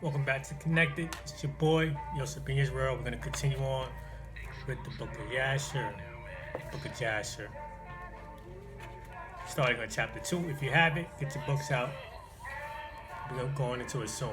Welcome back to Connected. It's your boy, Yosef in Israel. We're going to continue on with the book of Jasher, book of Jasher. Starting on chapter 2. If you have it, get your books out. We're going into it soon.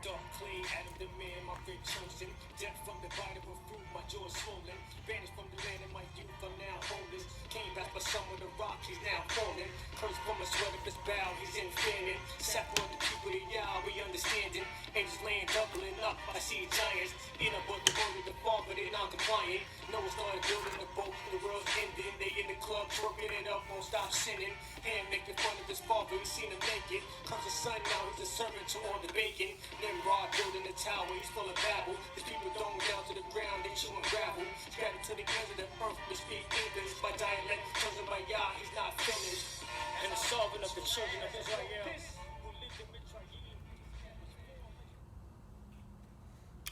Dark clay, Adam the man, my great chosen. Death from the body of fruit, my jaw swollen. Banished from the land of my youth, I'm now homeless. Came back for some of the rock, he's now falling. Cursed from a sweat of his bow, he's infinite. Sat on the people of Yah, we understanding. Angels laying doubling up, I see giants. In a book, the word of the Father, they non-compliant. Noah started building the boat, the world's ending. They in the club, twerking it up, won't stop sinning. Hand making fun of his father, we seen him naked. Comes the son now, he's a servant to all the bacon. Nimrod building a tower, he's full of babble. His people thrown down to the ground, they chewing gravel. Scattered to the ends of the earth, we speak English. By dialect, chosen by Yah, he's not finished. And the solving of the children of Israel.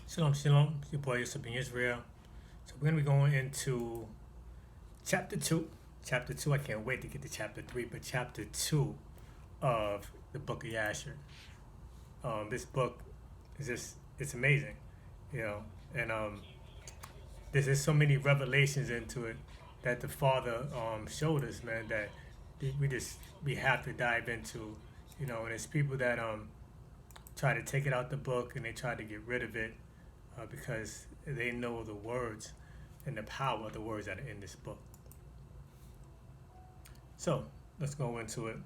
Shalom, shalom. It's your boy Yosef in Israel. So we're going to be going into chapter 2. Chapter 2, I can't wait to get to chapter 3, but chapter 2 of the book of Jasher. This book is just, it's amazing, and there's just so many revelations into it that the Father showed us, man, that we have to dive into, and it's people that try to take it out the book and they try to get rid of it because they know the words and the power of the words that are in this book. So let's go into it.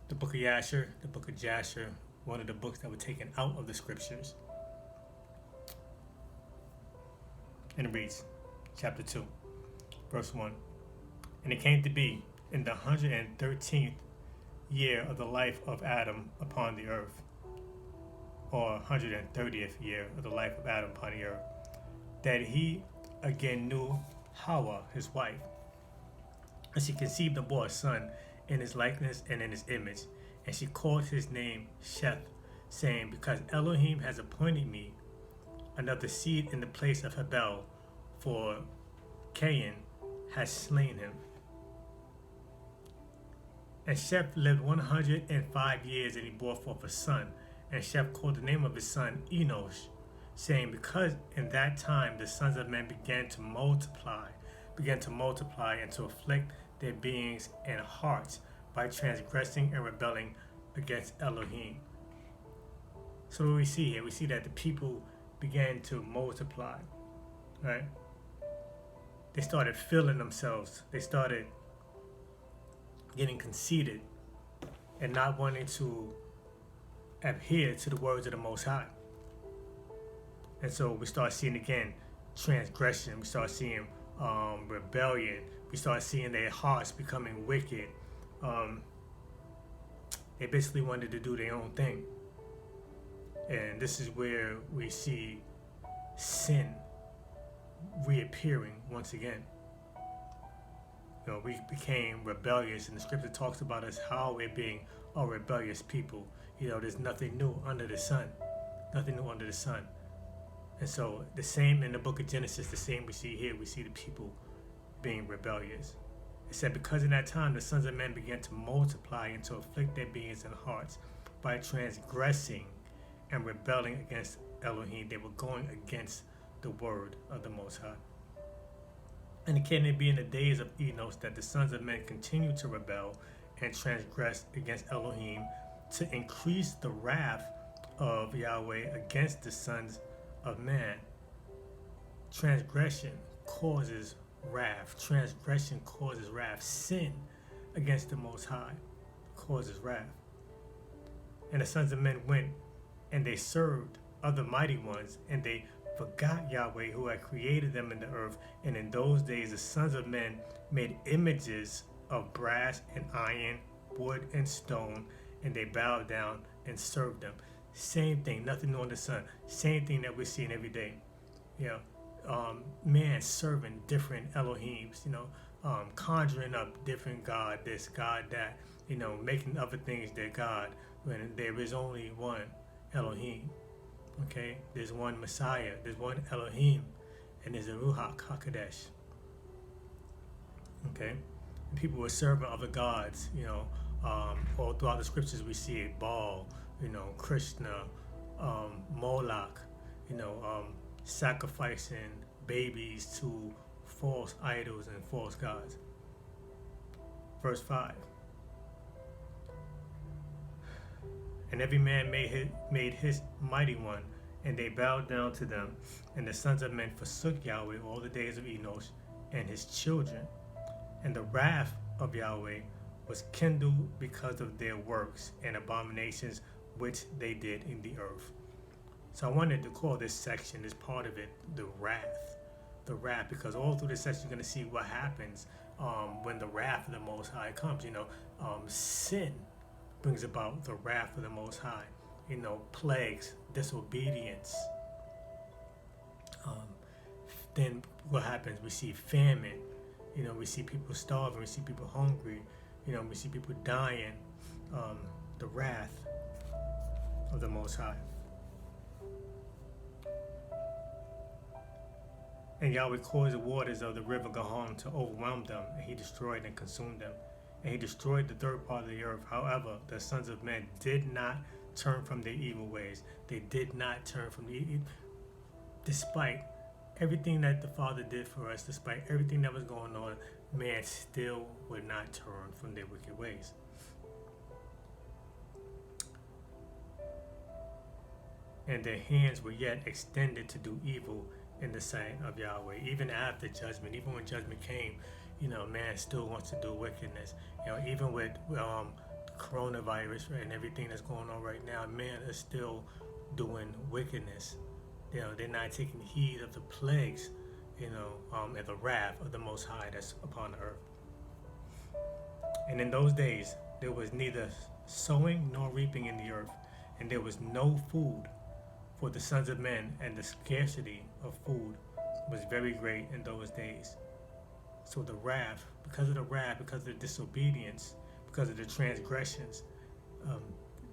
The book of Jasher, the book of Jasher, one of the books that were taken out of the scriptures. And it reads, chapter 2, verse 1. And it came to be in the 113th year of the life of Adam upon the earth, or 130th year of the life of Adam upon the earth, that he again knew Hawa, his wife. And she conceived and bore a son in his likeness and in his image. And she called his name Sheth, saying, because Elohim has appointed me another seed in the place of Habel, for Cain has slain him. And Sheth lived 105 years, and he bore forth a son. And Sheth called the name of his son Enosh, saying, because in that time the sons of men began to multiply and to afflict their beings and hearts by transgressing and rebelling against Elohim. So what we see here, we see that the people began to multiply, right? They started filling themselves. They started getting conceited and not wanting to adhere to the words of the Most High. And so we start seeing again transgression. We start seeing rebellion. We start seeing their hearts becoming wicked. They basically wanted to do their own thing. And this is where we see sin reappearing once again. We became rebellious, and the scripture talks about us how we're being a rebellious people. There's nothing new under the sun. Nothing new under the sun. And so the same in the book of Genesis, the same we see here. We see the people being rebellious. It said, because in that time the sons of men began to multiply and to afflict their beings and hearts by transgressing and rebelling against Elohim. They were going against the word of the Most High. And it came to be in the days of Enosh that the sons of men continued to rebel and transgress against Elohim, to increase the wrath of Yahweh against the sons of man. Transgression causes wrath. Transgression causes wrath. Sin against the Most High causes wrath. And the sons of men went and they served other mighty ones, and they forgot Yahweh who had created them in the earth. And in those days the sons of men made images of brass and iron, wood and stone, and they bowed down and served them. Same thing, nothing new under the sun. Same thing that we're seeing every day. Man serving different Elohims, conjuring up different God, this, God, that, making other things their God, when there is only one Elohim. Okay, there's one Messiah, there's one Elohim, and there's a Ruach HaKodesh. Okay, and people were serving other gods, all throughout the scriptures we see it. Baal, Krishna, Moloch, sacrificing babies to false idols and false gods. Verse 5. And every man made his mighty one, and they bowed down to them. And the sons of men forsook Yahweh all the days of Enosh and his children. And the wrath of Yahweh was kindled because of their works and abominations which they did in the earth. So I wanted to call this section, this part of it, the wrath. The wrath, because all through this section you're going to see what happens when the wrath of the Most High comes. Sin brings about the wrath of the Most High. Plagues, disobedience. Then what happens? We see famine. We see people starving. We see people hungry. We see people dying. The wrath of the Most High. And Yahweh caused the waters of the river Gihon to overwhelm them, and he destroyed and consumed them. And he destroyed the third part of the earth. However, the sons of men did not turn from their evil ways. They did not turn from despite everything that the Father did for us, despite everything that was going on, man still would not turn from their wicked ways. And their hands were yet extended to do evil in the sight of Yahweh. Even after judgment, even when judgment came, man still wants to do wickedness. Even with coronavirus and everything that's going on right now, man is still doing wickedness. They're not taking heed of the plagues, and the wrath of the Most High that's upon the earth. And in those days, there was neither sowing nor reaping in the earth, and there was no food for the sons of men, and the scarcity of food was very great in those days. So the wrath, because of the disobedience, because of the transgressions,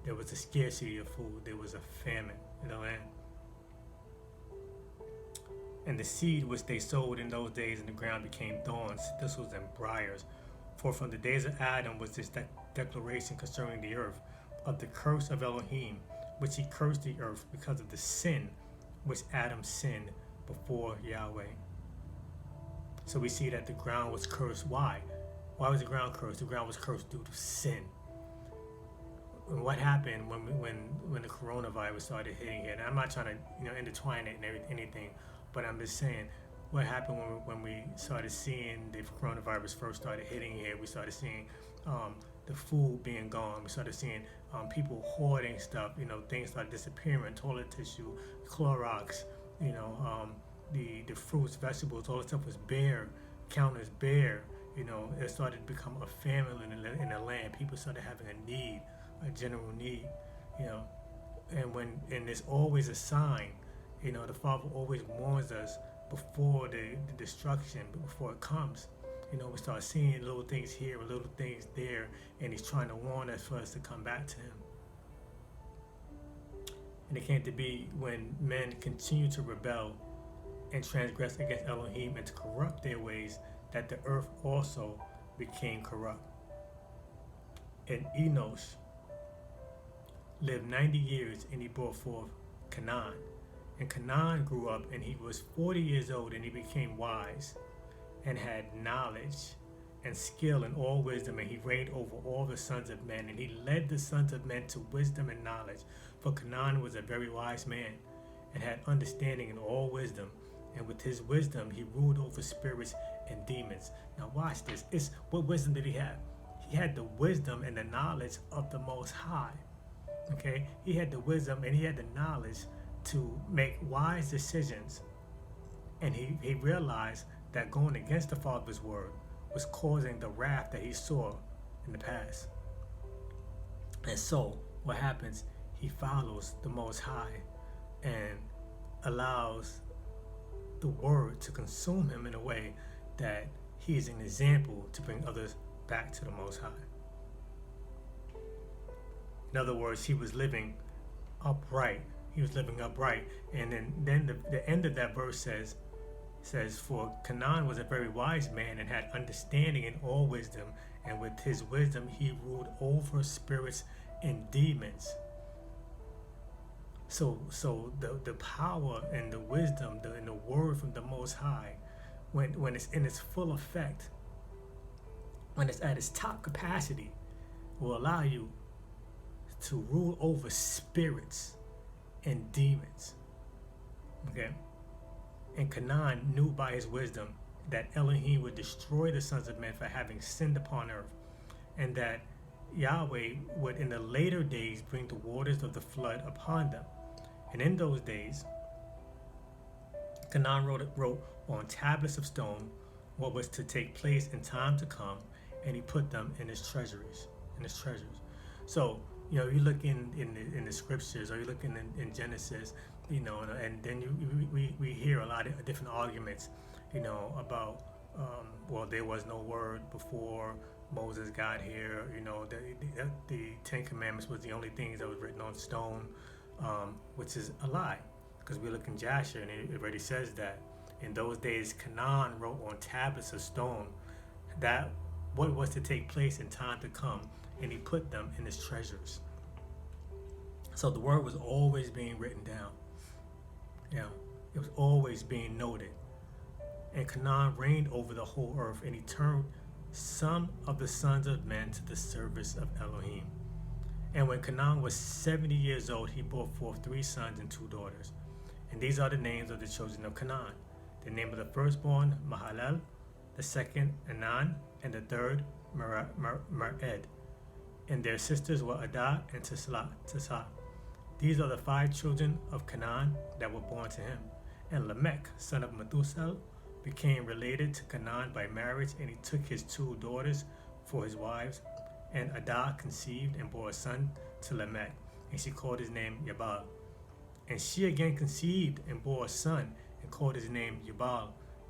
there was a scarcity of food. There was a famine in the land. And the seed which they sowed in those days in the ground became thorns, thistles, and briars. For from the days of Adam was this declaration concerning the earth, of the curse of Elohim, which he cursed the earth because of the sin which Adam sinned before Yahweh. So we see that the ground was cursed. Why? Why was the ground cursed? The ground was cursed due to sin. And what happened when the coronavirus started hitting here? And I'm not trying to intertwine it and anything, but I'm just saying what happened when we started seeing the coronavirus first started hitting here. We started seeing the food being gone. We started seeing people hoarding stuff. Things started disappearing. Toilet tissue, Clorox. The fruits, vegetables, all that stuff was bare. Counters bare. It started to become a famine in the land. People started having a need, a general need. And there's always a sign. The Father always warns us before the destruction, before it comes. We start seeing little things here, little things there, and he's trying to warn us for us to come back to him. And it came to be when men continue to rebel and transgress against Elohim and to corrupt their ways, that the earth also became corrupt. And Enosh lived 90 years, and he brought forth Canaan. And Canaan grew up, and he was 40 years old, and he became wise and had knowledge and skill in all wisdom, and he reigned over all the sons of men, and he led the sons of men to wisdom and knowledge. For Canaan was a very wise man and had understanding in all wisdom, and with his wisdom he ruled over spirits and demons. Now watch this. What wisdom did he have? He had the wisdom and the knowledge of the Most High. Okay? He had the wisdom and he had the knowledge to make wise decisions. And he realized that going against the Father's word was causing the wrath that he saw in the past. And so what happens? He follows the Most High and allows the word to consume him in a way that he is an example to bring others back to the Most High. In other words, he was living upright. And then the end of that verse says, for Canaan was a very wise man and had understanding in all wisdom, and with his wisdom he ruled over spirits and demons. So the power and the wisdom and the word from the Most High, when it's in its full effect, when it's at its top capacity, will allow you to rule over spirits and demons. Okay? And Canaan knew by his wisdom that Elohim would destroy the sons of men for having sinned upon earth, and that Yahweh would in the later days bring the waters of the flood upon them. And in those days, Canaan wrote on tablets of stone what was to take place in time to come, and he put them in his treasuries. So, you look in the scriptures, or you look in Genesis, and then we hear a lot of different arguments, about, well, there was no word before Moses got here, the Ten Commandments was the only things that was written on stone, which is a lie, because we look in Jasher and it already says that in those days Canaan wrote on tablets of stone that what was to take place in time to come, and he put them in his treasures. So the word was always being written down. It was always being noted. And Canaan reigned over the whole earth, and he turned some of the sons of men to the service of Elohim. And when Canaan was 70 years old, he brought forth 3 sons and 2 daughters. And these are the names of the children of Canaan. The name of the firstborn, Mahalalel, the second, Anan, and the third, Mered. And their sisters were Adah and Tisah. These are the 5 children of Canaan that were born to him. And Lamech, son of Methuselah, became related to Canaan by marriage, and he took his 2 daughters for his wives. And Adah conceived and bore a son to Lamech, and she called his name Yabal. And she again conceived and bore a son, and called his name Yabal.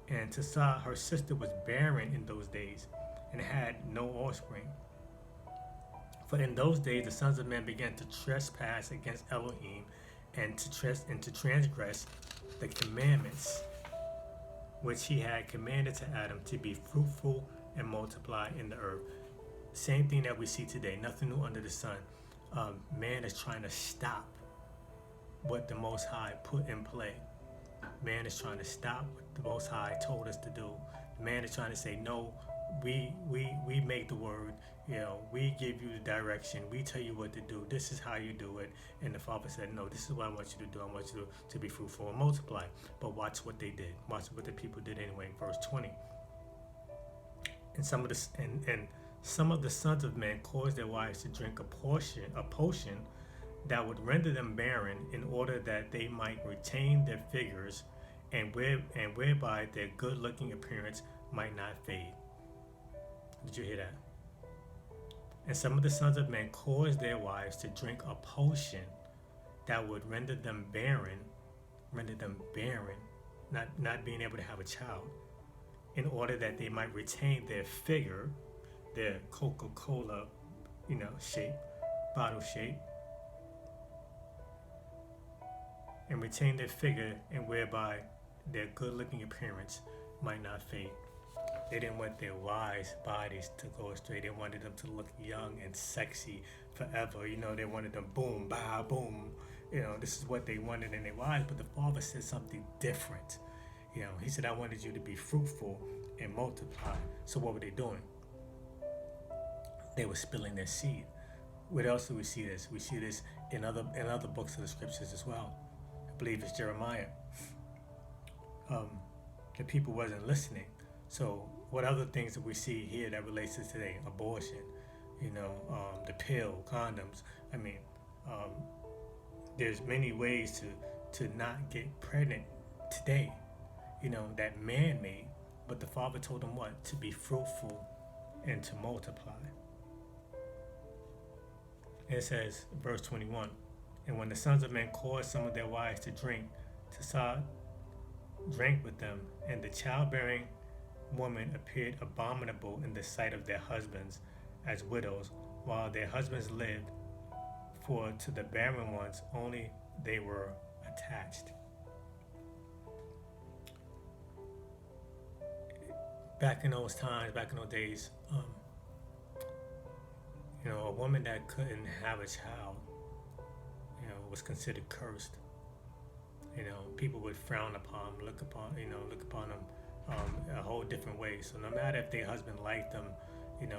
And Tisah, her sister, was barren in those days, and had no offspring. For in those days the sons of men began to trespass against Elohim, and to transgress the commandments which he had commanded to Adam, to be fruitful and multiply in the earth. Same thing that we see today, nothing new under the sun. Man is trying to stop what the Most High put in play. Man is trying to stop what the Most High told us to do. Man is trying to say, no, we make the word, we give you the direction, we tell you what to do, this is how you do it. And the Father said, no, this is what I want you to do. I want you to be fruitful and multiply. But watch what they did. Watch what the people did anyway. Verse 20. And some of the sons of men caused their wives to drink a potion that would render them barren, in order that they might retain their figures, and whereby their good-looking appearance might not fade. Did you hear that? And some of the sons of men caused their wives to drink a potion that would render them barren, not being able to have a child, in order that they might retain their figure, their Coca-Cola, shape, bottle shape, and retain their figure, and whereby their good-looking appearance might not fade. They didn't want their wives' bodies to go astray. They wanted them to look young and sexy forever. They wanted them boom, bah, boom. This is what they wanted in their wives. But the Father said something different. He said, I wanted you to be fruitful and multiply. So what were they doing? They were spilling their seed. Where else do we see this? We see this in other books of the scriptures as well. I believe it's Jeremiah. The people wasn't listening. So what other things that we see here that relates to today? Abortion, the pill, condoms. There's many ways to not get pregnant today, that man made. But the Father told them what? To be fruitful and to multiply. It says, verse 21, and when the sons of men caused some of their wives to drink, Tisah drank with them, and the childbearing woman appeared abominable in the sight of their husbands as widows, while their husbands lived, for to the barren ones only they were attached. Back in those times, back in those days, a woman that couldn't have a child, was considered cursed. People would frown upon them, look upon them a whole different way. So no matter if their husband liked them,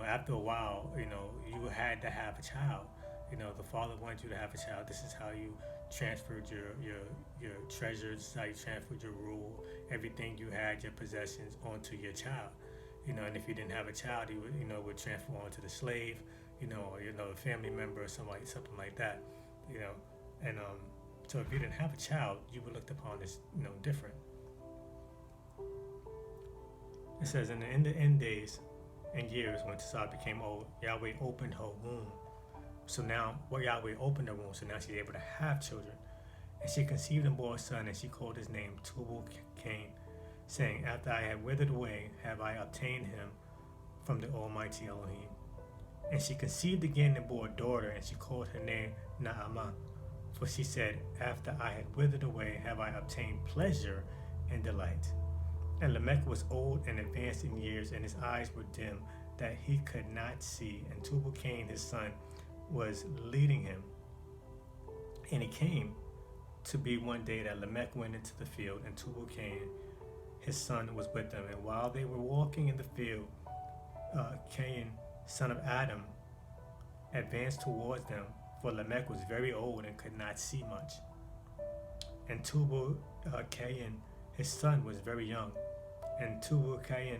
after a while, you had to have a child. The father wanted you to have a child. This is how you transferred your treasures. This is how you transferred your rule, everything you had, your possessions, onto your child. And if you didn't have a child, he would transfer on to the slave, or a family member or something like that. And so if you didn't have a child, you were looked upon as different. It says in the end days and years when Tessah became old, Yahweh opened her womb. So now, Yahweh opened her womb, so now she's able to have children. And she conceived and bore a son, and she called his name Tubal-Cain, saying, after I have withered away, have I obtained him from the Almighty Elohim. And she conceived again and bore a daughter, and she called her name Naamah. For she said, after I had withered away, have I obtained pleasure and delight. And Lamech was old and advanced in years, and his eyes were dim, that he could not see. And Tubal-Cain, his son, was leading him. And it came to be one day that Lamech went into the field, and Tubal-Cain, his son, was with them. And while they were walking in the field, Cain, son of Adam, advanced towards them, for Lamech was very old and could not see much. And Tubal-Cain, his son, was very young. And Tubal-Cain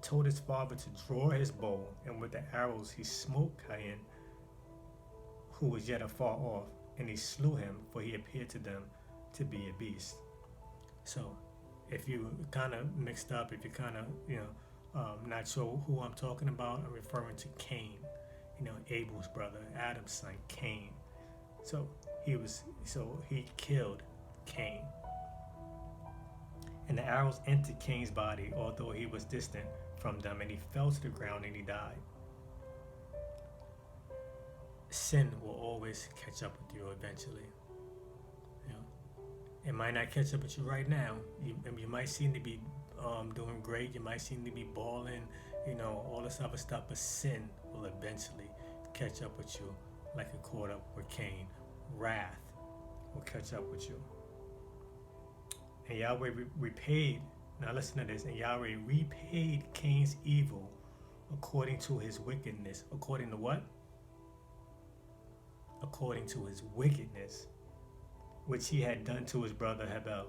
told his father to draw his bow, and with the arrows he smote Cain, who was yet afar off, and he slew him, for he appeared to them to be a beast. So, if you kind of mixed up, if you kind of, not sure who I'm talking about, I'm referring to Cain, Abel's brother, Adam's son, Cain. So he killed Cain. And the arrows entered Cain's body, although he was distant from them, and he fell to the ground and he died. Sin will always catch up with you eventually. It might not catch up with you right now. You might seem to be doing great. You might seem to be balling, all this other stuff. But sin will eventually catch up with you, like it caught up with Cain. Wrath will catch up with you. And Yahweh repaid. Now listen to this. And Yahweh repaid Cain's evil according to his wickedness. According to what? According to his wickedness, which he had done to his brother Hebel,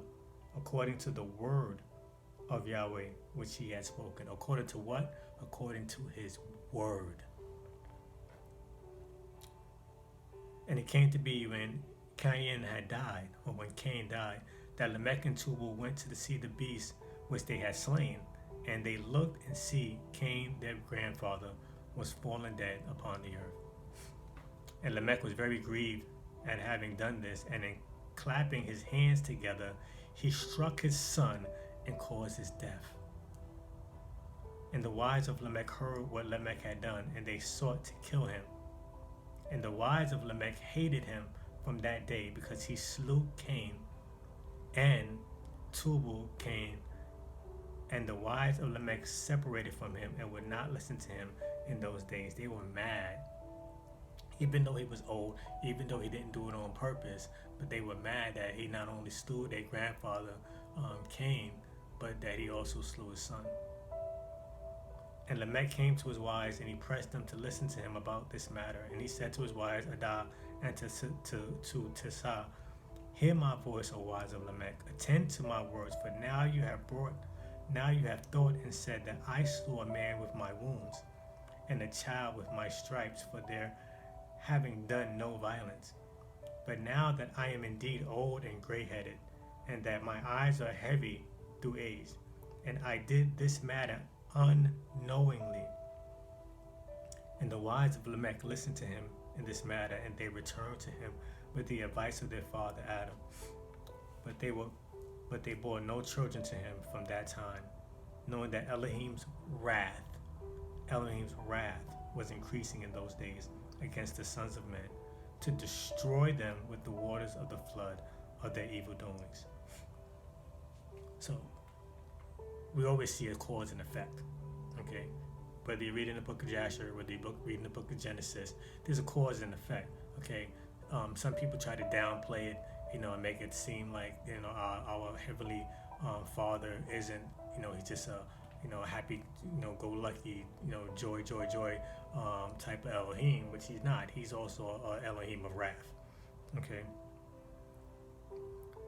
according to the word of Yahweh, which he had spoken. According to what? According to his word. And it came to be when Cain had died, or when Cain died, that Lamech and Tubal went to see the beast which they had slain. And they looked and see Cain, their grandfather, was fallen dead upon the earth. And Lamech was very grieved at having done this, and in clapping his hands together, he struck his son and caused his death. And the wives of Lamech heard what Lamech had done, and they sought to kill him. And the wives of Lamech hated him from that day, because he slew Cain and Tubal-Cain. And the wives of Lamech separated from him and would not listen to him in those days. They were mad. Even though he was old, even though he didn't do it on purpose, but they were mad that he not only slew their grandfather, Cain, but that he also slew his son. And Lamech came to his wives, and he pressed them to listen to him about this matter. And he said to his wives, Adah, and to Tessah, hear my voice, O wives of Lamech, attend to my words, for now you have thought and said that I slew a man with my wounds, and a child with my stripes, for their having done no violence. But now that I am indeed old and gray-headed, and that my eyes are heavy through age, and I did this matter unknowingly. And the wives of Lamech listened to him in this matter, and they returned to him with the advice of their father Adam. But they bore no children to him from that time, knowing that Elohim's wrath was increasing in those days against the sons of men, to destroy them with the waters of the flood of their evil doings. So we always see a cause and effect, okay? Whether you read in the book of Jasher, whether you read in the book of Genesis, there's a cause and effect, okay? some people try to downplay it, and make it seem like our heavenly Father isn't, he's just a a happy, go lucky, joy, joy, joy type of Elohim, which he's not. He's also a Elohim of wrath. Okay.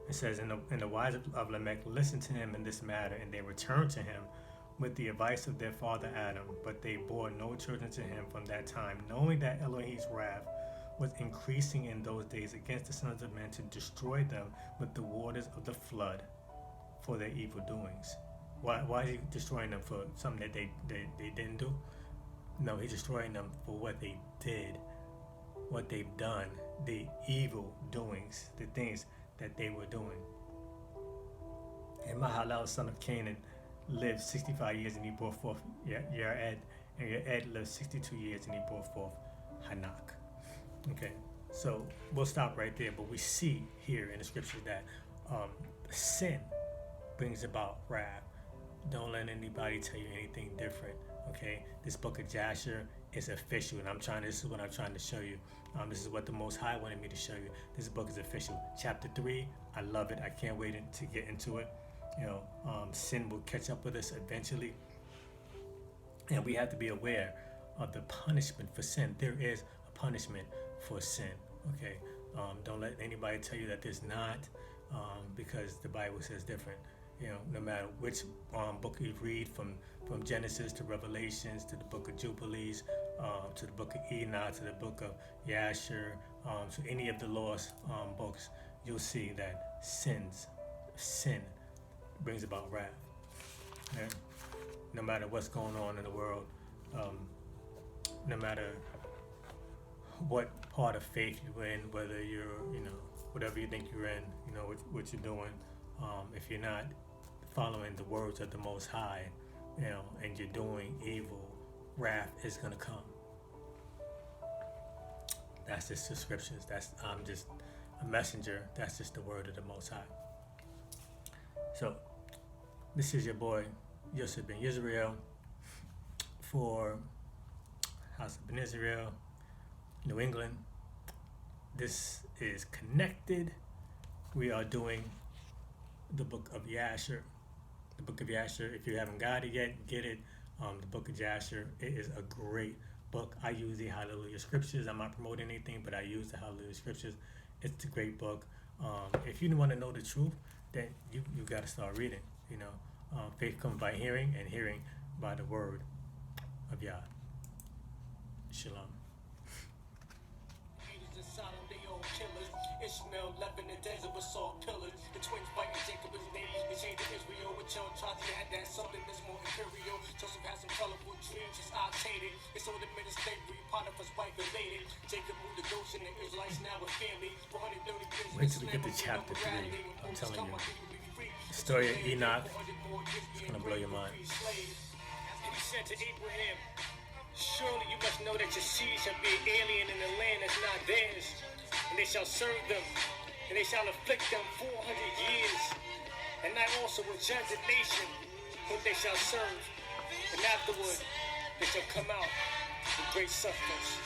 It says, and the wise of Lamech listened to him in this matter, and they returned to him with the advice of their father Adam, but they bore no children to him from that time, knowing that Elohim's wrath was increasing in those days against the sons of men to destroy them with the waters of the flood for their evil doings. Why is he destroying them? For something that they didn't do? No, he's destroying them for what they did, what they've done, the evil doings, the things that they were doing. And Mahalalel, son of Canaan, lived 65 years and he brought forth Yared, and Yared lived 62 years and he brought forth Hanak. Okay, so we'll stop right there, but we see here in the scriptures that sin brings about wrath. Don't let anybody tell you anything different. Okay, this book of Jasher is official, and this is what I'm trying to show you. This is what the Most High wanted me to show you. This book is official. Chapter 3, I love it. I can't wait to get into it. Sin will catch up with us eventually, and we have to be aware of the punishment for sin. There is a punishment for sin. Okay, don't let anybody tell you that there's not, because the Bible says different. No matter which book you read, from Genesis to Revelations to the book of Jubilees, to the book of Enoch, to the book of Jasher, to any of the lost books, you'll see that sin brings about wrath. Okay? No matter what's going on in the world, no matter what part of faith you're in, whether you're, whatever you think you're in, what you're doing, if you're not following the words of the Most High, and you're doing evil, wrath is going to come. That's just the scriptures. I'm just a messenger. That's just the word of the Most High. So, this is your boy, Yosef ben Israel, for House of Ben Israel, New England. This is Connected. We are doing the book of Jasher. The book of Jasher, if you haven't got it yet, get it. The book of Jasher, it is a great book. I use the Hallelujah scriptures. I'm not promoting anything, but I use the Hallelujah scriptures. It's a great book. If you want to know the truth, then you got to start reading. Faith comes by hearing, and hearing by the word of Yah. Shalom. Ishmael left in the desert with salt pillars. The twins fighting Jacob his name. They changed to Israel with young Charlie. Had that something that's more imperial. Joseph had some colorful dreams, his eyes tainted. They sold him into slavery, Potiphar's wife related. Jacob moved to Goshen, the Israelites now with family. 430 years. Wait till we get to chapter 3. I'm telling you. The story of Enoch is going to blow your mind. And he said to Abraham, surely you must know that your seed shall be an alien in the land that's not theirs. And they shall serve them, and they shall afflict them 400 years. And I also will judge the nation whom they shall serve. And afterward, they shall come out with great substance.